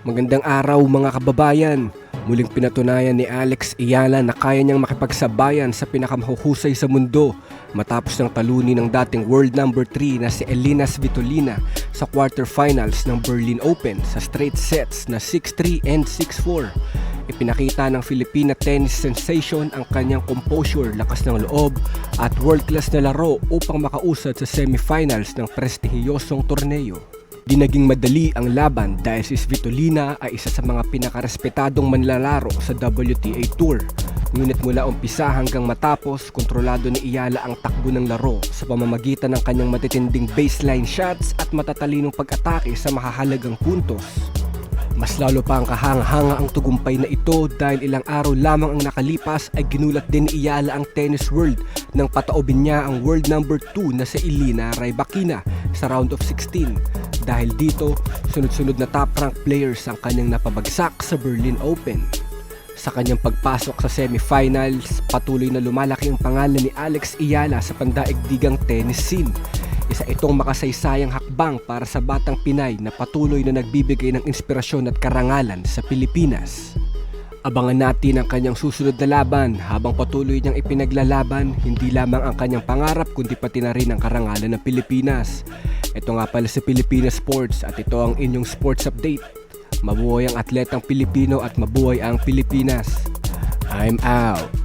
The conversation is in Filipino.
Magandang araw mga kababayan. Muling pinatunayan ni Alex Ayala na kaya niyang makipagsabayan sa pinakamahuhusay sa mundo matapos ng talunin ng dating world number 3 na si Elina Svitolina sa quarterfinals ng Berlin Open sa straight sets na 6-3 and 6-4. Ipinakita ng Filipina tennis sensation ang kanyang composure, lakas ng loob at world-class na laro upang makausad sa semifinals ng prestihiyosong torneo. Di naging madali ang laban dahil si Svitolina ay isa sa mga pinakarespetadong manlalaro sa WTA Tour. Ngunit mula umpisa hanggang matapos, kontrolado ni Ayala ang takbo ng laro sa pamamagitan ng kanyang matitinding baseline shots at matatalinong pag-atake sa mahahalagang puntos. Mas lalo pa ang kahanga-hanga ang tugumpay na ito dahil ilang araw lamang ang nakalipas ay ginulat din ni Ayala ang tennis world nang pataobin niya ang world number 2 na si Elina Rybakina sa round of 16. Dahil dito, sunod-sunod na top-ranked players ang kanyang napabagsak sa Berlin Open. Sa kanyang pagpasok sa semifinals, patuloy na lumalaki ang pangalan ni Alex Ayala sa pandaigdigang tennis scene. Isa itong makasaysayang hakbang para sa batang Pinay na patuloy na nagbibigay ng inspirasyon at karangalan sa Pilipinas. Abangan natin ang kanyang susunod na laban habang patuloy niyang ipinaglalaban hindi lamang ang kanyang pangarap kundi pati na rin ang karangalan ng Pilipinas. Ito nga pala si Pilipinas Sports at ito ang inyong sports update. Mabuhay ang atletang Pilipino at mabuhay ang Pilipinas. I'm out.